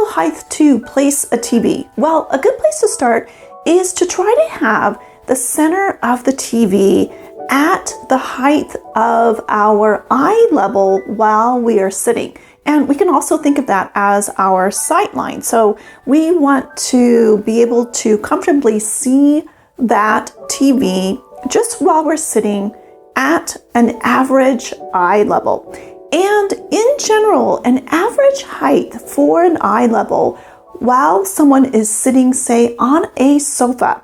ideal height to place a TV? Well, a good place to start is to try to have the center of the TV at the height of our eye level while we are sitting. And we can also think of that as our sight line. So we want to be able to comfortably see that TV just while we're sitting at an average eye level. And in general, an average height for an eye level while someone is sitting, say, on a sofa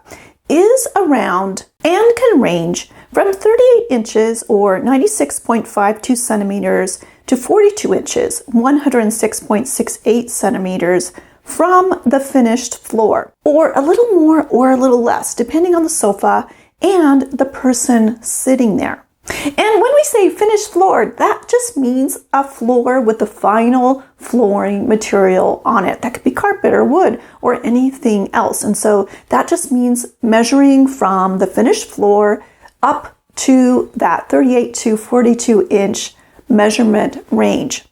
is around and can range from 38 inches or 96.52 centimeters to 42 inches, 106.68 centimeters from the finished floor, or a little more or a little less, depending on the sofa and the person sitting there. And when we say finished floor, that just means a floor with the final flooring material on it. That could be carpet or wood or anything else. And so that just means measuring from the finished floor up to that 38 to 42 inch measurement range.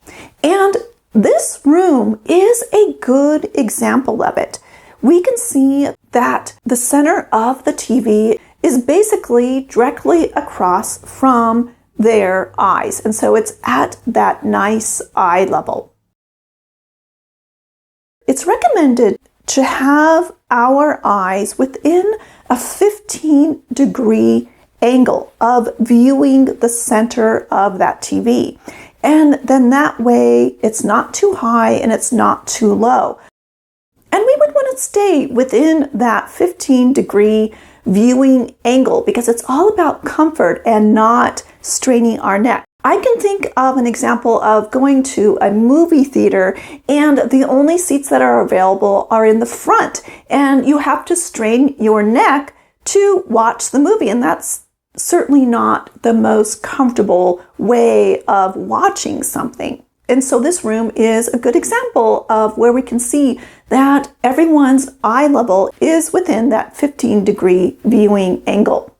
And this room is a good example of it. We can see that the center of the TV is basically directly across from their eyes. And so it's at that nice eye level. It's recommended to have our eyes within a 15-degree angle of viewing the center of that TV. And then that way it's not too high and it's not too low. And we would want to stay within that 15-degree viewing angle because it's all about comfort and not straining our neck. I can think of an example of going to a movie theater and the only seats that are available are in the front, and you have to strain your neck to watch the movie, and that's certainly not the most comfortable way of watching something. And so this room is a good example of where we can see that everyone's eye level is within that 15-degree viewing angle.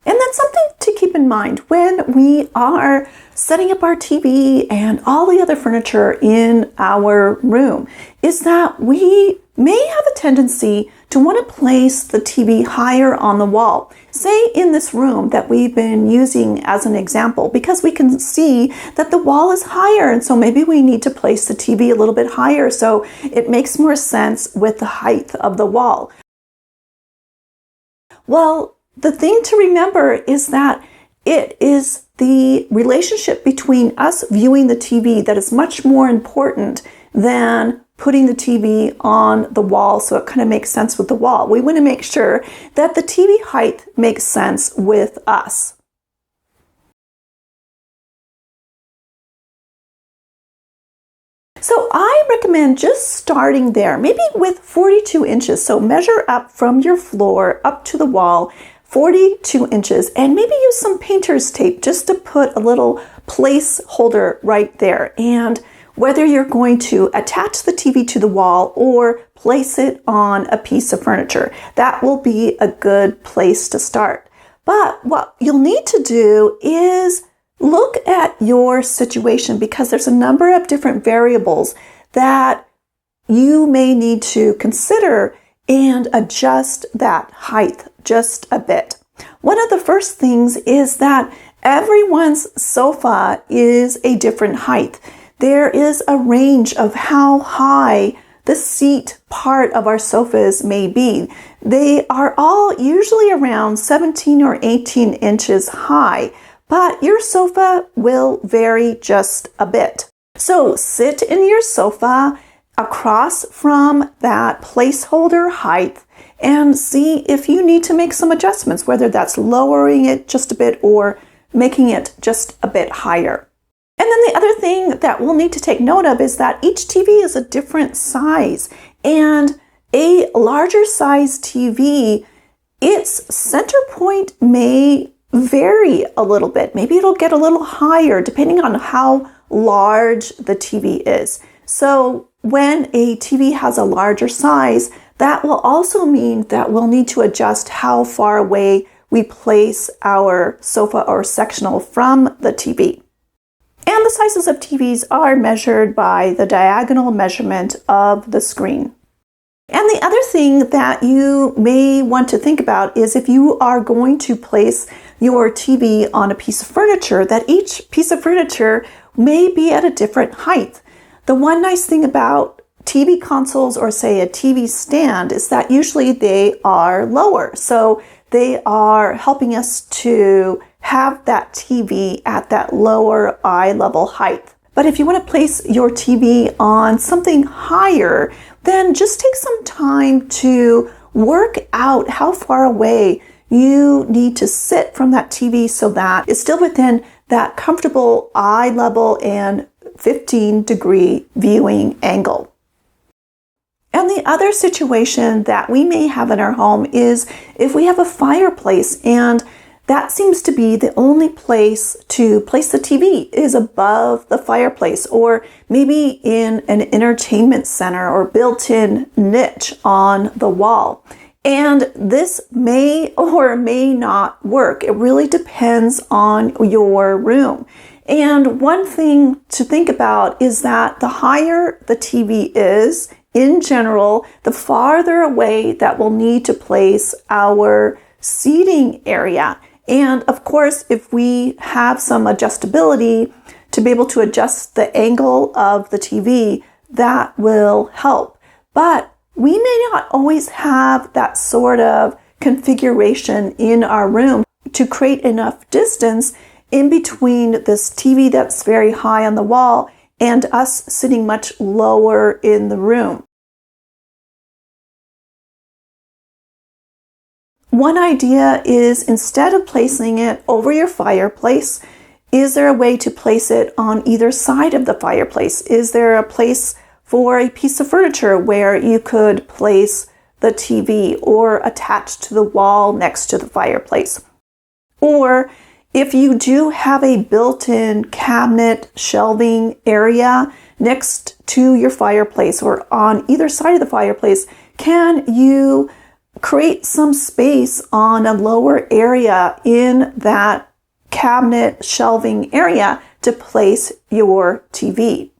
And that's something to keep in mind when we are setting up our TV and all the other furniture in our room, is that we may have a tendency to want to place the TV higher on the wall. Say in this room that we've been using as an example, because we can see that the wall is higher, and so maybe we need to place the TV a little bit higher so it makes more sense with the height of the wall. Well, the thing to remember is that it is the relationship between us viewing the TV that is much more important than putting the TV on the wall so it kind of makes sense with the wall. We want to make sure that the TV height makes sense with us. So I recommend just starting there, maybe with 42 inches. So measure up from your floor up to the wall, 42 inches, and maybe use some painter's tape just to put a little placeholder right there. And whether you're going to attach the TV to the wall or place it on a piece of furniture, that will be a good place to start. But what you'll need to do is look at your situation, because there's a number of different variables that you may need to consider and adjust that height just a bit. One of the first things is that everyone's sofa is a different height. There is a range of how high the seat part of our sofas may be. They are all usually around 17 or 18 inches high, but your sofa will vary just a bit. So sit in your sofa across from that placeholder height and see if you need to make some adjustments, whether that's lowering it just a bit or making it just a bit higher. And then the other thing that we'll need to take note of is that each TV is a different size, and a larger size TV, its center point may vary a little bit. Maybe it'll get a little higher depending on how large the TV is. So when a TV has a larger size, that will also mean that we'll need to adjust how far away we place our sofa or sectional from the TV. And the sizes of TVs are measured by the diagonal measurement of the screen. And the other thing that you may want to think about is if you are going to place your TV on a piece of furniture, that each piece of furniture may be at a different height. The one nice thing about TV consoles or say a TV stand is that usually they are lower. So they are helping us to have that TV at that lower eye level height. But if you want to place your TV on something higher, then just take some time to work out how far away you need to sit from that TV so that it's still within that comfortable eye level and 15-degree viewing angle. And the other situation that we may have in our home is if we have a fireplace, and that seems to be the only place to place the TV is above the fireplace, or maybe in an entertainment center or built-in niche on the wall. And this may or may not work. It really depends on your room. And one thing to think about is that the higher the TV is, in general, the farther away that we'll need to place our seating area. And of course, if we have some adjustability to be able to adjust the angle of the TV, that will help. But we may not always have that sort of configuration in our room to create enough distance in between this TV that's very high on the wall and us sitting much lower in the room. One idea is, instead of placing it over your fireplace, is there a way to place it on either side of the fireplace? Is there a place for a piece of furniture where you could place the TV or attach to the wall next to the fireplace? Or if you do have a built-in cabinet shelving area next to your fireplace or on either side of the fireplace, can you create some space on a lower area in that cabinet shelving area to place your TV?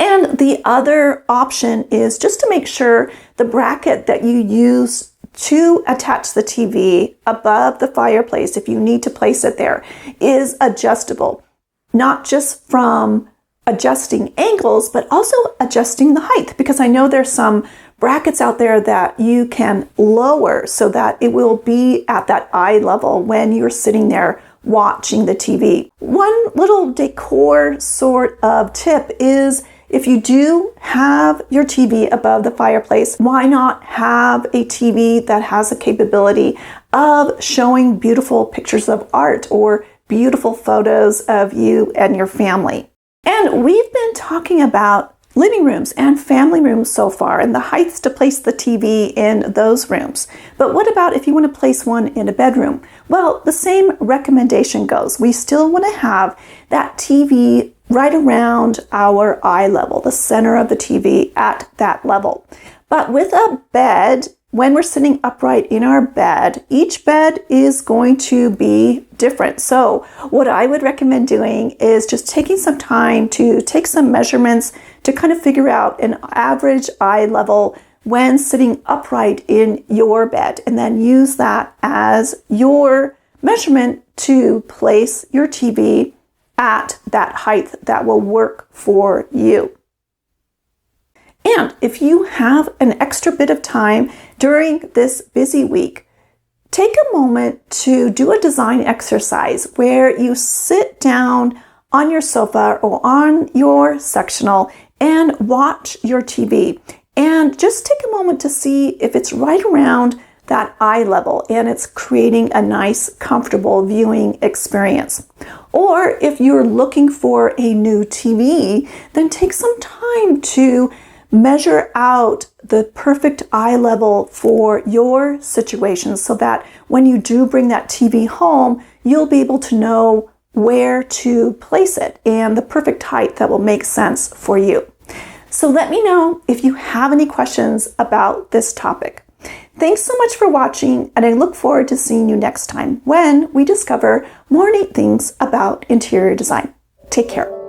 And the other option is just to make sure the bracket that you use to attach the TV above the fireplace, if you need to place it there, is adjustable. Not just from adjusting angles, but also adjusting the height, because I know there's some brackets out there that you can lower so that it will be at that eye level when you're sitting there watching the TV. One little decor sort of tip is, if you do have your TV above the fireplace, why not have a TV that has a capability of showing beautiful pictures of art or beautiful photos of you and your family? And we've been talking about living rooms and family rooms so far, and the heights to place the TV in those rooms. But what about if you want to place one in a bedroom? Well, the same recommendation goes. We still want to have that TV right around our eye level, the center of the TV at that level. But with a bed, when we're sitting upright in our bed, each bed is going to be different. So what I would recommend doing is just taking some time to take some measurements to kind of figure out an average eye level when sitting upright in your bed, and then use that as your measurement to place your TV at that height that will work for you. And if you have an extra bit of time during this busy week, take a moment to do a design exercise where you sit down on your sofa or on your sectional and watch your TV. And just take a moment to see if it's right around that eye level and it's creating a nice, comfortable viewing experience. Or if you're looking for a new TV, then take some time to measure out the perfect eye level for your situation so that when you do bring that TV home, you'll be able to know where to place it and the perfect height that will make sense for you. So let me know if you have any questions about this topic. Thanks so much for watching, and I look forward to seeing you next time when we discover more neat things about interior design. Take care.